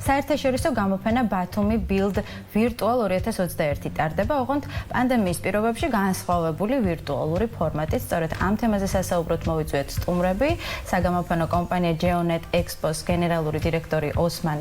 საერთაშორისო გამოფენა ბათუმი Build Virtual 2021 ტარდება, ოღონდ პანდემიის პირობებში განსხვავებული ვირტუალური ფორმატით. სწორედ ამ თემაზე სასაუბროდ მოვიწვიეთ სტუმრები, საგამოფენო კომპანია Geonet Expos გენერალური დირექტორი ოსმან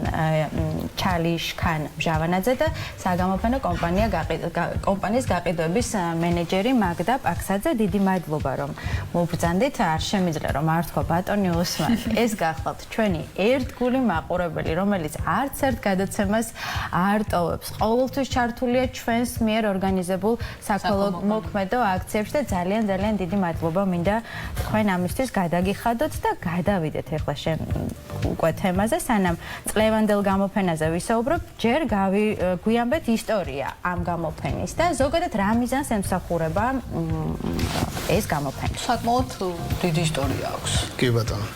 ჩალიშქან ჟავანაძე და საგამოფენო კომპანიის გაყიდვების მენეჯერი მაგდა პაქსაძე. დიდი მადლობა, რომ მობრძანდით. არ შემიძლია რომ არ თქვა ბატონი ოსმან. ეს გახლავთ ჩვენი ერთგული მაყურებელი, რომელიც არც ერთ გადაცემას არ ტოვებს. ყოველთვის ჩართულია ჩვენს მიერ ორგანიზებულ საქველმოქმედო აქციებში და ძალიან დიდი მადლობა მინდა თქვენ ამისთვის გადაგიხადოთ და გადავიდეთ ახლა უკვე თემაზე. სანამ წლევანდელ გამოფენაზე ვისაუბრებ, ჯერ გვიამბეთ ისტორია ამ გამოფენის და ზოგადად რა მიზანს ემსახურება ეს გამოფენა. საკმაოდ დიდი ისტორია აქვს. კი ბატონო.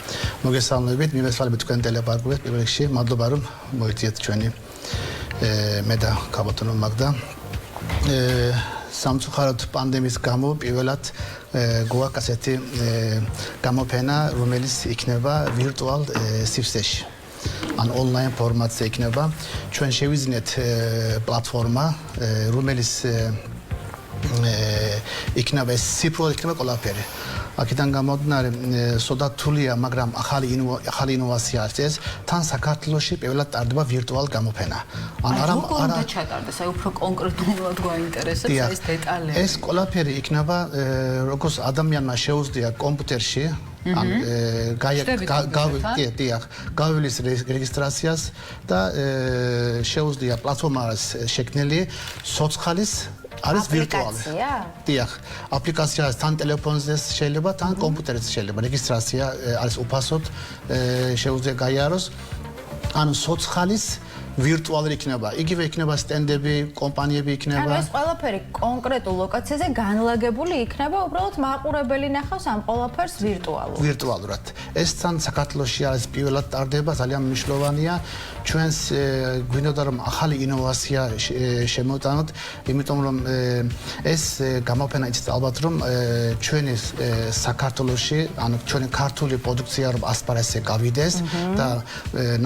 მოგესალმებით, მივესალმებით თქვენ ტელეპარკურებს პირველ რიგში. მადლობა რომ მოიწიეთ ჩვენი მე და ქაბატონო მაგდა. სამწუხაროდ პანდემიის გამო პირველად გვაქვს ასეთი გამოფენა, რომელიც იქნება ვირტუალ სივრცეში. ან ონლაინ ფორმატზე იქნება. ჩვენ შევიძინეთ პლატფორმა, რომელიც იქნება ციფრულად იქნება ყველაფერი. აქედან გამომდინარე, სოდა რთულია, მაგრამ ახალი ინოვაცია არის ეს. თან საქართველოში პირველად ტარდება ვირტუალ გამოფენა. არა ჩატარდეს, აი უფრო კონკრეტულად გვაინტერესებს ეს დეტალები. ეს ყველაფერი იქნება, როგორც ადამიანმა შეუძლია კომპიუტერში ან გავლის რეგისტრაციას და შეუძლია პლატფორმა შექმნილი სოცხალის არის ვირტუალი. დიახ, აპლიკაცია თან ტელეფონზე შეიძლება, თან კომპიუტერზე შეიძლება. რეგისტრაცია არის უფასოდ, შეუძლია გაიაროს. ანუ სოცხალის ვირტუალური იქნება. იგივე იქნება სტენდები, კომპანიები იქნება. ანუ ეს ყველაფერი კონკრეტულ ლოკაციაზე განლაგებული იქნება, უბრალოდ მაყურებელი ნახავს ამ ყველაფერს ვირტუალურად. ეს თან საქართველოში არის პირველად ტარდება, ძალიან მნიშვნელოვანია. ჩვენს გვინდოდა რომ ახალი ინოვაცია შემოვტანოთ, იმიტომ რომ ეს გამოფენა იცით ალბათ რომ ჩვენი საქართველოში, ანუ ჩვენი ქართული პროდუქცია რომ ასპარესზე გავიდეს და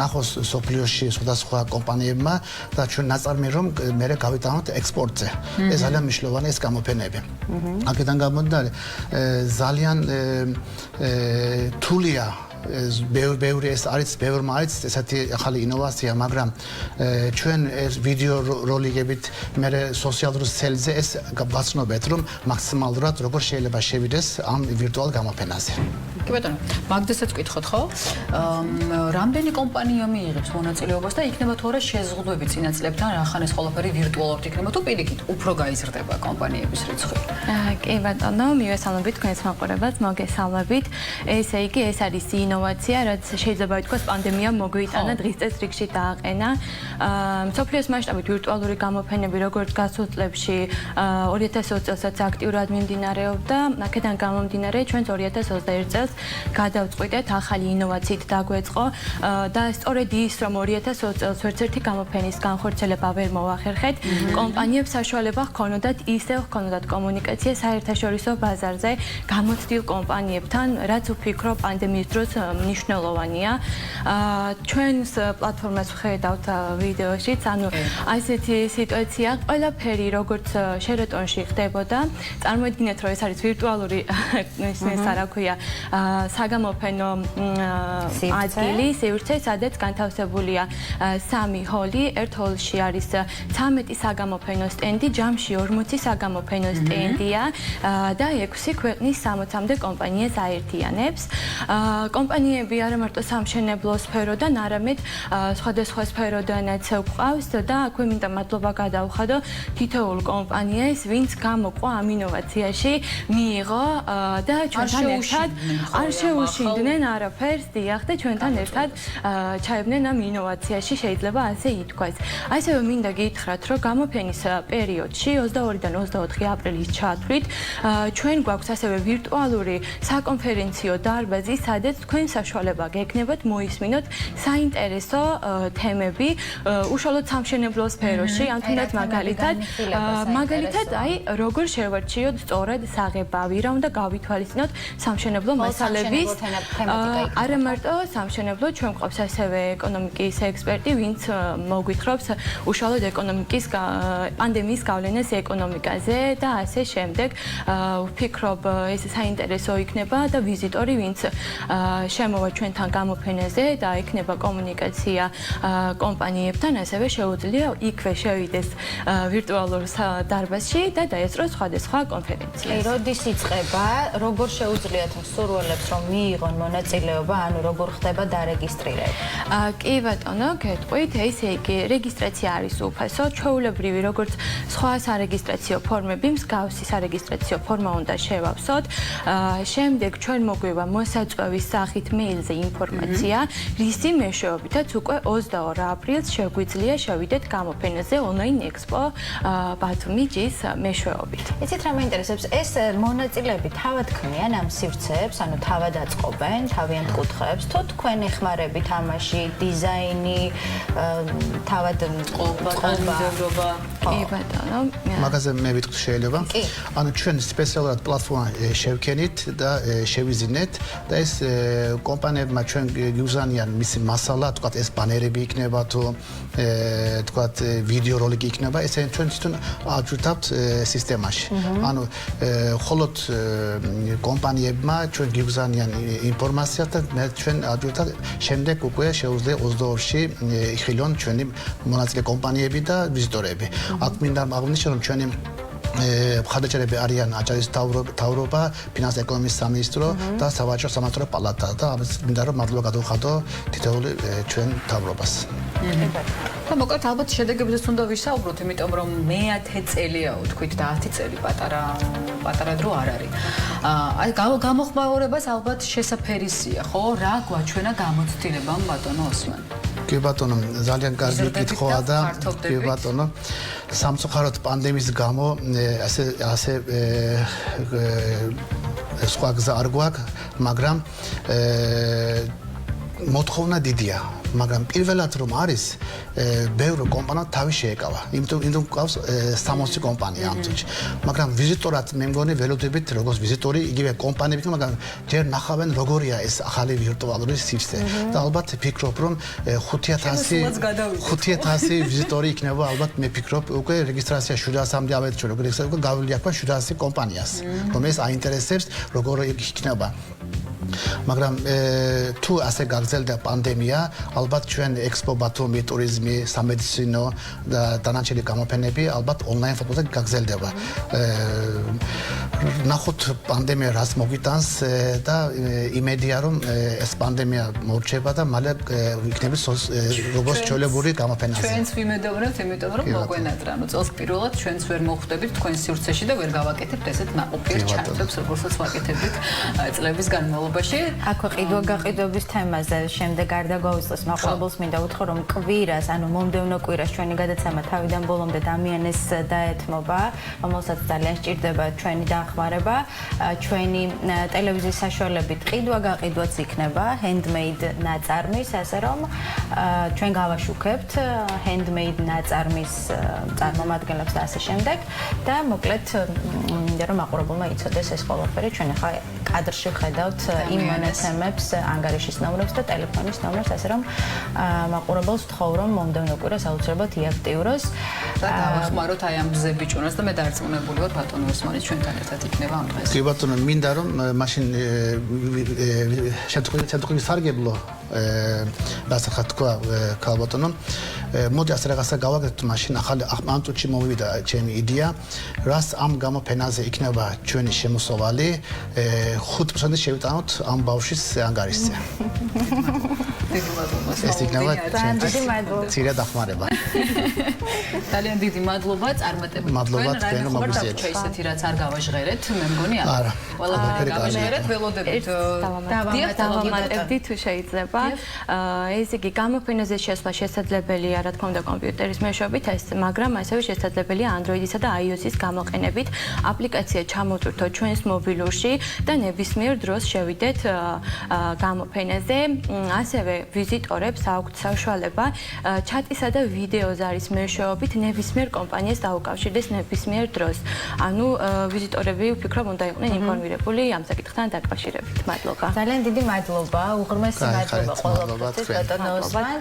ნახოს სოფლიოში სხვადასხვა კომპანიებმა და ჩვენ ნაწარმი რომ მე გავიტანოთ ექსპორტზე. ეს ძალიან მნიშვნელოვანია ეს გამოფენები. აქედან გამომდინარე ძალიან თულია ბევრი ეს არის ბევრმა არის ესეთი ახალი ინოვაცია, მაგრამ ჩვენ ეს ვიდეო როლიკებით მე სოციალურ ქსელზე ეს ვაცნობთ რომ მაქსიმალურად როგორ შეიძლება შევიდეს ამ ვირტუალ გამოფენაზე. კი ბატონო, მაგდასაც ვკითხოთ ხო? რამდენი კომპანია მიიღებს მონაწილეობას და იქნება თუ არა შეზღუდვები წინაწლებთან, რახან ეს ყველაფერი ვირტუალურად იქნება თუ პირიქით უფრო გაიზრდება კომპანიების რიცხვი? კი ბატონო, მივესალმებით თქვენს მაყურებელს, მოგესალმებით. ესე იგი, ეს არის ინოვაცია, რაც შეიძლება ითქვას პანდემიამ მოგვიტანა, დღის წესრიგში დააყენა. მსოფლიოს მასშტაბით ვირტუალური გამოფენები როგორც გასულ წლებში 2020 წელსაც აქტიურად მიმდინარეობდა, აქედან გამომდინარე ჩვენც 2021 წელს გადავწყვიტეთ ახალი ინოვაციით დაგვეწყო და სწორედ ის რომ 2020 წელს ვერცერთი გამოფენის განხორციელება ვერ მოახერხეთ, კომპანიებს საშუალება ჰქონოდათ ისევ ჰქონოდათ კომუნიკაცია საერთაშორისო ბაზარზე გამოცდილ კომპანიებთან, რაც ვფიქრობ პანდემიის დროს მნიშვნელოვანია. ჩვენს პლატფორმას ვხედავთ ვიდეოშიც, ანუ ასეთი სიტუაცია, ყველაფერი როგორც შერატონში ხდებოდა. წარმოიდგინეთ, რომ ეს არის ვირტუალური ეს არა ქვია საგამოფენო ადგილი, სივრცე, სადაც განთავსებულია 3 ჰოლი, ერთ ჰოლში არის 13 საგამოფენო სტენდი, ჯამში 40 საგამოფენო სტენდია და 6 ქვეყნის 60-მდე კომპანიას აერთიანებს. კომპანიები არა მარტო სამშენებლო სფეროდან, არამედ სხვადასხვა სფეროდანაც გვყავს და აქვე მინდა მადლობა გადავხადო თითოეულ კომპანიას, ვინც გამოყვა ამ ინოვაციაში, მიიღო და ჩვენთან ერთად არ შეუშინდნენ არაფერს, დიახ, და ჩვენთან ერთად ჩაებდნენ ამ ინოვაციაში, შეიძლება ასე ითქვას. ასევე მინდა გითხრათ, რომ გამოფენის პერიოდში 22-დან 24 აპრილის ჩათვლით ჩვენ გვაქვს ასევე ვირტუალური საკონფერენციო დარბაზი, სადაც თქვენ თქვენ საშუალება გექნებათ მოისმინოთ საინტერესო თემები უშუალოდ სამშენებლო სფეროში, ან თუნდაც მაგალითად აი როგორ შევარჩიოთ სწორად საღებავი, რა უნდა გავითვალისწინოთ სამშენებლო მასალების არა მარტო სამშენებლო, ჩვენ გვყავს ასევე ეკონომიკის ექსპერტი, ვინც მოგვითხრობს უშუალოდ ეკონომიკის პანდემიის გავლენას ეკონომიკაზე და ასე შემდეგ. ვფიქრობ, ეს საინტერესო იქნება და ვიზიტორი, ვინც შემოვა ჩვენთან გამოფენაზე და იქნება კომუნიკაცია კომპანიებთან, ასევე შეუძლია იქვე შევიდეს ვირტუალურ დარბაზში და დაესწროს სხვადასხვა კონფერენციას. როდის იწყება, როგორ შეუძლიათ მსურველებს რომ მიიღონ მონაწილეობა, ანუ როგორ ხდება დარეგისტრირება? კი ბატონო, გეტყვით, ესე იგი რეგისტრაცია არის უფასო, ჩვეულებრივი როგორც სხვა სარეგისტრაციო ფორმები, მსგავსი სარეგისტრაციო ფორმა უნდა შევავსოთ. შემდეგ ჩვენ მოგვივა მოსაწვევის სახით მეილზე ინფორმაცია, რისი მეშვეობითაც უკვე 22 აპრილს შეგვიძლია შევიდეთ გამოფენაზე ონლაინ ექსპო ბათუმი ჯის მეშვეობით. იცით რა მეინტერესებს, ეს მონაწილეები თავად ქმნიან ამ სივრცეებს, ანუ თავად აწყობენ თავიანთ კუთხეებს, თუ თქვენ ეხმარებით ამაში დიზაინი, თავად ყობა. კი ბატონო. მაგაზე მე ვიტყვი შეიძლება. ანუ ჩვენ სპეციალურად პლატფორმა შევქენით და შევიზინეთ და ეს კომპანიებმა ჩვენ გიუზანიან მისი მასალა, თქვათ ეს ბანერები იქნება თუ თქვათ ვიდეო როლიკი იქნება, ესე ჩვენ თვითონ აჯურთავთ სისტემაში. ანუ ხოლოდ კომპანიებმა ჩვენ გიუზანიან ინფორმაციას და მე ჩვენ აჯურთავთ, შემდეგ უკვე შეუძლია 22-ში იხილონ ჩვენი მონაწილე კომპანიები და ვიზიტორები. აქ მინდა აღნიშნო, რომ ჩვენი მხარდაჭერები არიან აჭარის მთავრობა, ფინანსთა ეკონომიკის სამინისტრო და სავაჭრო სამართლებრივ პალატა და ამას მინდა რომ მადლობა გადავხადო თითოეული ჩვენ მთავრობას. და მოკლედ ალბათ შედეგებზეც უნდა ვისაუბროთ, იმიტომ რომ მე-10 წელიაო თქვით და 10 წელი პატარა დრო არ არის. აი გამოხმაურებას ალბათ შესაფერისია, ხო? რა გვაჩვენა გამოცდილებამ ბატონო ოსმან? კი ბატონო, ძალიან კარგი კითხვაა და კი ბატონო, სამწუხაროდ პანდემიის გამო ასე სხვა გზა არ გვაქვს, მაგრამ მოთხოვნა დიდია. მაგრამ პირველად რომ არის ბევრი კომპანია თავი შეეკავა. იმიტომ ყავს 60 კომპანია ამ წუთში. მაგრამ ვიზიტორად მე მგონი ველოდებით როგორც ვიზიტორი, იგივე კომპანიები, მაგრამ ჯერ ნახავენ როგორია ეს ახალი ვირტუალური სივრცე. და ალბათ ფიქრობ რომ 5000 ვიზიტორი იქნება, ალბათ მე ფიქრობ უკვე რეგისტრაცია 700-მდე ავეც ჩვენ რეგისტრაცია გავილი აქვს 700 კომპანიას, რომელიც აინტერესებს როგორ იქნება. მაგრამ თუ ასე გაგრძელდა პანდემია, ალბათ ჩვენ ექსპო ბათუმი, ტურიზმი, სამედიცინო და დანარჩენი გამოფენები ალბათ ონლაინ ფორმატზე გაგრძელდება. ნახოთ პანდემია რას მოგვიტანს და იმედია რომ ეს პანდემია მორჩება და მალე იქნება როგორც ჩვეულებრივი გამოფენაზე. ჩვენც ვიმედოვნებთ, იმიტომ რომ მოგვენატრა, ანუ წელს პირველად ჩვენც ვერ მოხვდებით თქვენ სივრცეში და ვერ გავაკეთებთ ესეთ ნაყოფიერ ჩარტებს, როგორცაც ვაკეთებთ წლების განმავლობაში. აქვე ყიდვა-გაყიდვების თემაზე შემდეგ არ დაგვაუწყდეს მაყურებელს, მინდა უთხრა რომ კვირას, ანუ მომდევნო კვირას ჩვენი გადაცემა თავიდან ბოლომდე დამიანეს დაეთმობა, რომელსაც ძალიან სჭირდება ჩვენი დახმარება. ჩვენი ტელევიზიის საშუალებით ყიდვა-გაყიდვაც იქნება handmade ნაწარმის, ასე რომ ჩვენ გავაშუქებთ handmade ნაწარმის წარმომადგენლებს და ასე შემდეგ და მოკლედ მინდა რომ მაყურებელმა იცოდეს ეს ყველაფერი. ჩვენ ახლა კადრში ხედავთ იმ მონაცემებს, ანგარიშის ნომრებს და ტელეფონის ნომრებს, ასე რომ მაყურებელს ვთხოვ რომ მომდევნო კვირას აუცილებლად იაქტიუროს და დავახმაროთ აი ამ ბზებიჭუნას და მე დარწმუნებული ვარ ბატონო ოსმანი ჩვენთან ერთად იქნება ამ დღეს. კი ბატონო, მინდა რომ მაშინ შემთხვევით სარგებლო დასახად თქვა ქალბატონო, მოდი ასე რაღაცა გავაკეთოთ, მაშინ ახალი ამ წუთში მომივიდა ჩემი იდეა, რას ამ გამოფენაზე იქნება ჩვენი შემოსავალი 5% შევიტანოთ ამ ბავშვის ანგარიშზე. ეს იქნება ცირა დახმარება. ძალიან დიდი მადლობა წარმატებით. მადლობა თქვენ რომ მოგზიარეთ. ისეთი რაც არ გავაჟღერეთ, მე მგონი არა. ყველაფერი გავაჟღერეთ, ველოდებით. დავამატებდი თუ შეიძლება. ეს იგი გამოფენაზე შესვლა შესაძლებელია, რა თქმა უნდა, კომპიუტერის მეშვეობით, მაგრამ ასევე შესაძლებელია Android-ისა და iOS-ის გამოყენებით. აპლიკაცია ჩამოვთვრთოთ ჩვენს მობილურში და ნებისმიერ დროს შევიდეთ გამოფენაზე. ასევე ვიზიტორებს აქვთ საშუალება ჩატისა და ვიდეო ზარის მეშვეობით ნებისმიერ კომპანიას დაუკავშირდეს ნებისმიერ დროს. ანუ ვიზიტორები ვფიქრობ უნდა იყვნენ ინფორმირებული ამ საკითხთან დაკავშირებით. მადლობა. ძალიან დიდი მადლობა, უღრმესი მადლობა გაიხარეთ, მადლობა ყველაფერთვის თქვენ. ბატონო ოსმან.